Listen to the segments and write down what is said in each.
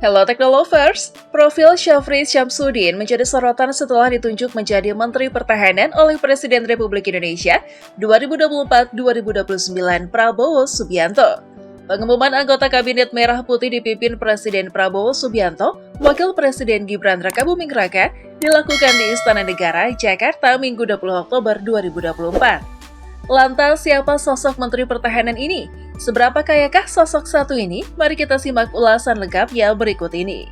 Hello Technolovers, profil Syafri Syamsuddin menjadi sorotan setelah ditunjuk menjadi Menteri Pertahanan oleh Presiden Republik Indonesia 2024-2029 Prabowo Subianto. Pengumuman anggota Kabinet Merah Putih dipimpin Presiden Prabowo Subianto, Wakil Presiden Gibran Rakabuming Raka, dilakukan di Istana Negara, Jakarta, Minggu 20 Oktober 2024. Lantas, siapa sosok Menteri Pertahanan ini? Seberapa kayakah sosok satu ini? Mari kita simak ulasan lengkapnya berikut ini.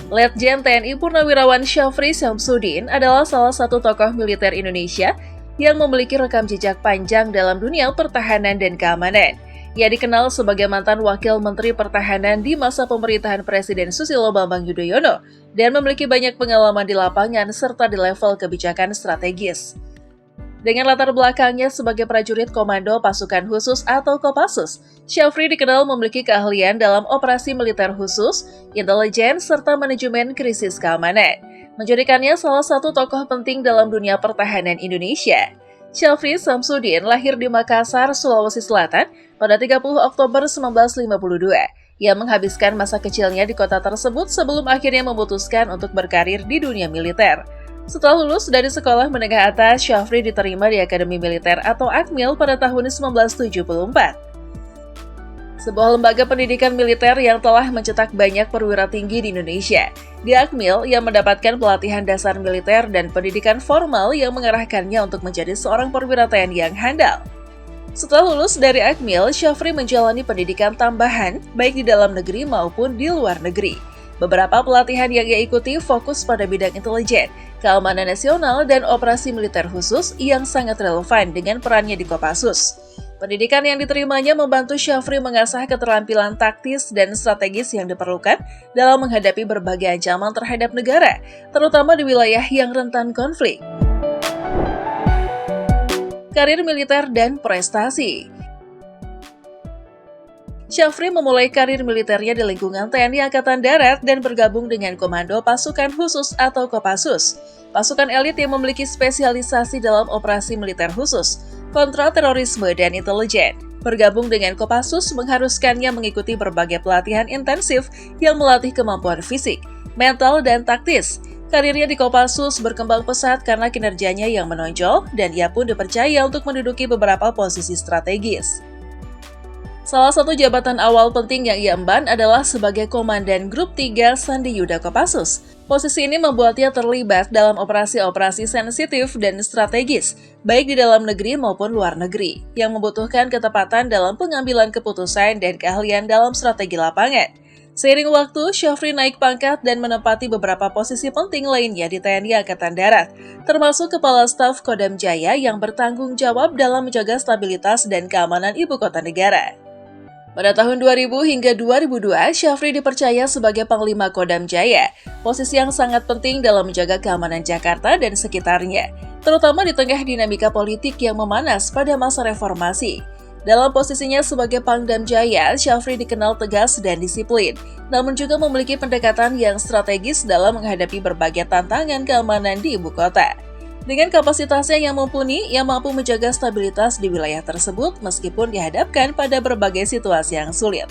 Letjen TNI Purnawirawan Syafri Syamsuddin adalah salah satu tokoh militer Indonesia yang memiliki rekam jejak panjang dalam dunia pertahanan dan keamanan. Ia dikenal sebagai mantan Wakil Menteri Pertahanan di masa pemerintahan Presiden Susilo Bambang Yudhoyono dan memiliki banyak pengalaman di lapangan serta di level kebijakan strategis. Dengan latar belakangnya sebagai prajurit Komando Pasukan Khusus atau Kopassus, Syafri dikenal memiliki keahlian dalam operasi militer khusus, intelijen, serta manajemen krisis keamanan, menjadikannya salah satu tokoh penting dalam dunia pertahanan Indonesia. Syafri Syamsuddin lahir di Makassar, Sulawesi Selatan pada 30 Oktober 1952. Ia menghabiskan masa kecilnya di kota tersebut sebelum akhirnya memutuskan untuk berkarir di dunia militer. Setelah lulus dari sekolah menengah atas, Syafri diterima di Akademi Militer atau Akmil pada tahun 1974. Sebuah lembaga pendidikan militer yang telah mencetak banyak perwira tinggi di Indonesia. Di Akmil, ia mendapatkan pelatihan dasar militer dan pendidikan formal yang mengarahkannya untuk menjadi seorang perwira TNI yang handal. Setelah lulus dari Akmil, Syafri menjalani pendidikan tambahan baik di dalam negeri maupun di luar negeri. Beberapa pelatihan yang ia ikuti fokus pada bidang intelijen, keamanan nasional, dan operasi militer khusus yang sangat relevan dengan perannya di Kopassus. Pendidikan yang diterimanya membantu Syafri mengasah keterampilan taktis dan strategis yang diperlukan dalam menghadapi berbagai ancaman terhadap negara, terutama di wilayah yang rentan konflik. Karir militer dan prestasi. Syafri memulai karir militernya di lingkungan TNI Angkatan Darat dan bergabung dengan Komando Pasukan Khusus atau Kopassus, pasukan elit yang memiliki spesialisasi dalam operasi militer khusus, kontra terorisme dan intelijen. Bergabung dengan Kopassus mengharuskannya mengikuti berbagai pelatihan intensif yang melatih kemampuan fisik, mental, dan taktis. Karirnya di Kopassus berkembang pesat karena kinerjanya yang menonjol dan ia pun dipercaya untuk menduduki beberapa posisi strategis. Salah satu jabatan awal penting yang ia emban adalah sebagai Komandan Grup 3 Sandi Yuda Kopassus. Posisi ini membuatnya terlibat dalam operasi-operasi sensitif dan strategis, baik di dalam negeri maupun luar negeri, yang membutuhkan ketepatan dalam pengambilan keputusan dan keahlian dalam strategi lapangan. Seiring waktu, Syafri naik pangkat dan menempati beberapa posisi penting lainnya di TNI Angkatan Darat, termasuk Kepala Staf Kodam Jaya yang bertanggung jawab dalam menjaga stabilitas dan keamanan ibu kota negara. Pada tahun 2000 hingga 2002, Syafri dipercaya sebagai Panglima Kodam Jaya, posisi yang sangat penting dalam menjaga keamanan Jakarta dan sekitarnya, terutama di tengah dinamika politik yang memanas pada masa reformasi. Dalam posisinya sebagai Pangdam Jaya, Syafri dikenal tegas dan disiplin, namun juga memiliki pendekatan yang strategis dalam menghadapi berbagai tantangan keamanan di ibu kota. Dengan kapasitasnya yang mumpuni, ia mampu menjaga stabilitas di wilayah tersebut meskipun dihadapkan pada berbagai situasi yang sulit.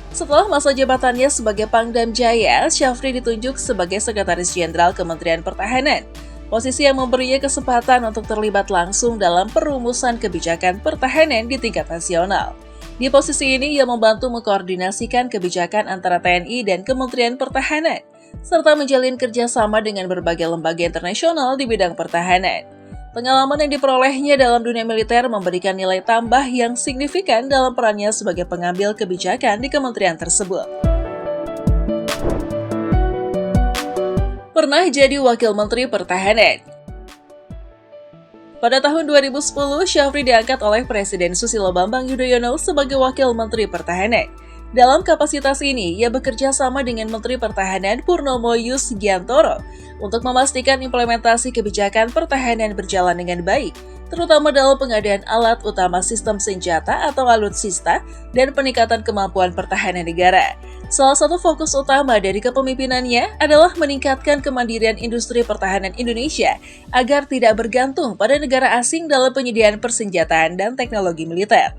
Setelah masa jabatannya sebagai Pangdam Jaya, Syafri ditunjuk sebagai Sekretaris Jenderal Kementerian Pertahanan, posisi yang memberinya kesempatan untuk terlibat langsung dalam perumusan kebijakan pertahanan di tingkat nasional. Di posisi ini, ia membantu mengkoordinasikan kebijakan antara TNI dan Kementerian Pertahanan, serta menjalin kerjasama dengan berbagai lembaga internasional di bidang pertahanan. Pengalaman yang diperolehnya dalam dunia militer memberikan nilai tambah yang signifikan dalam perannya sebagai pengambil kebijakan di kementerian tersebut. Pernah jadi Wakil Menteri Pertahanan. Pada tahun 2010, Syafri diangkat oleh Presiden Susilo Bambang Yudhoyono sebagai Wakil Menteri Pertahanan. Dalam kapasitas ini, ia bekerja sama dengan Menteri Pertahanan Purnomo Yusgiantoro untuk memastikan implementasi kebijakan pertahanan berjalan dengan baik, terutama dalam pengadaan alat utama sistem senjata atau alutsista dan peningkatan kemampuan pertahanan negara. Salah satu fokus utama dari kepemimpinannya adalah meningkatkan kemandirian industri pertahanan Indonesia agar tidak bergantung pada negara asing dalam penyediaan persenjataan dan teknologi militer.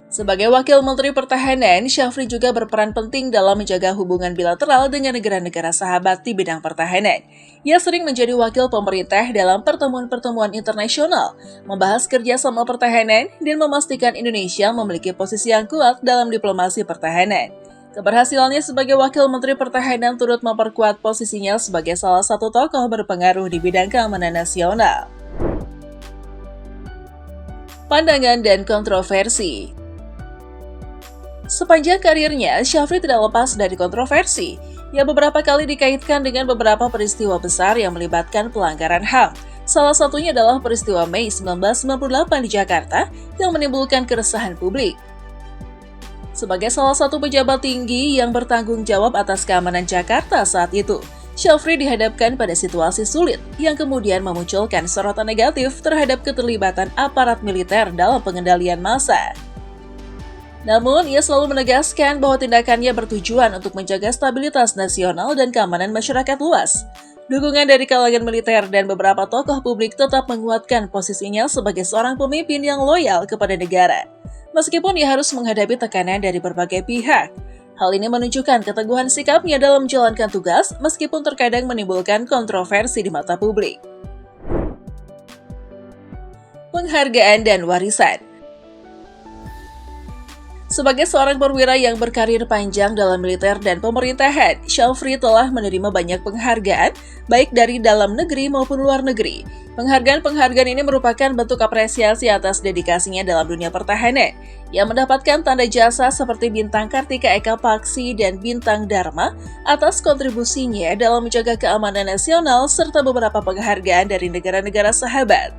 Sebagai Wakil Menteri Pertahanan, Syafri juga berperan penting dalam menjaga hubungan bilateral dengan negara-negara sahabat di bidang pertahanan. Ia sering menjadi wakil pemerintah dalam pertemuan-pertemuan internasional, membahas kerjasama pertahanan, dan memastikan Indonesia memiliki posisi yang kuat dalam diplomasi pertahanan. Keberhasilannya sebagai Wakil Menteri Pertahanan turut memperkuat posisinya sebagai salah satu tokoh berpengaruh di bidang keamanan nasional. Pandangan dan kontroversi. Sepanjang karirnya, Syafri tidak lepas dari kontroversi. Ia beberapa kali dikaitkan dengan beberapa peristiwa besar yang melibatkan pelanggaran HAM. Salah satunya adalah peristiwa Mei 1998 di Jakarta yang menimbulkan keresahan publik. Sebagai salah satu pejabat tinggi yang bertanggung jawab atas keamanan Jakarta saat itu, Syafri dihadapkan pada situasi sulit yang kemudian memunculkan sorotan negatif terhadap keterlibatan aparat militer dalam pengendalian massa. Namun, ia selalu menegaskan bahwa tindakannya bertujuan untuk menjaga stabilitas nasional dan keamanan masyarakat luas. Dukungan dari kalangan militer dan beberapa tokoh publik tetap menguatkan posisinya sebagai seorang pemimpin yang loyal kepada negara. Meskipun ia harus menghadapi tekanan dari berbagai pihak. Hal ini menunjukkan keteguhan sikapnya dalam menjalankan tugas meskipun terkadang menimbulkan kontroversi di mata publik. Penghargaan dan warisan. Sebagai seorang perwira yang berkarir panjang dalam militer dan pemerintahan, Syafri telah menerima banyak penghargaan, baik dari dalam negeri maupun luar negeri. Penghargaan-penghargaan ini merupakan bentuk apresiasi atas dedikasinya dalam dunia pertahanan. Ia mendapatkan tanda jasa seperti Bintang Kartika Eka Paksi dan Bintang Dharma atas kontribusinya dalam menjaga keamanan nasional serta beberapa penghargaan dari negara-negara sahabat.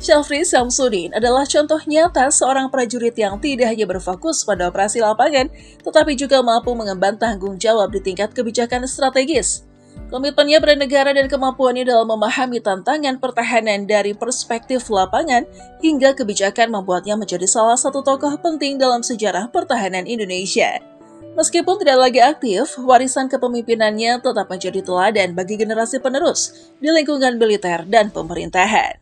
Syafri Samsudin adalah contoh nyata seorang prajurit yang tidak hanya berfokus pada operasi lapangan, tetapi juga mampu mengemban tanggung jawab di tingkat kebijakan strategis. Komitmennya pada negara dan kemampuannya dalam memahami tantangan pertahanan dari perspektif lapangan hingga kebijakan membuatnya menjadi salah satu tokoh penting dalam sejarah pertahanan Indonesia. Meskipun tidak lagi aktif, warisan kepemimpinannya tetap menjadi teladan bagi generasi penerus di lingkungan militer dan pemerintahan.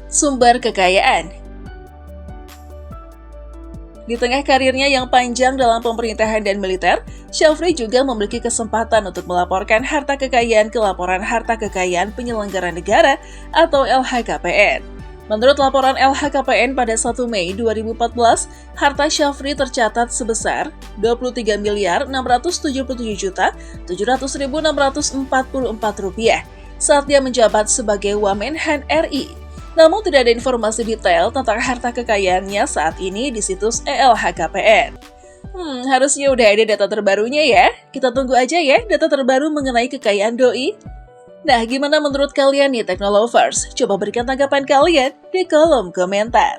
Sumber kekayaan. Di tengah karirnya yang panjang dalam pemerintahan dan militer, Syafri juga memiliki kesempatan untuk melaporkan harta kekayaan ke Laporan Harta Kekayaan Penyelenggara Negara atau LHKPN. Menurut laporan LHKPN pada 1 Mei 2014, harta Syafri tercatat sebesar Rp23.677.700.644 saat dia menjabat sebagai Wamenhan RI. Namun tidak ada informasi detail tentang harta kekayaannya saat ini di situs LHKPN. Harusnya udah ada data terbarunya ya. Kita tunggu aja ya data terbaru mengenai kekayaan doi. Nah, gimana menurut kalian nih Teknolovers? Coba berikan tanggapan kalian di kolom komentar.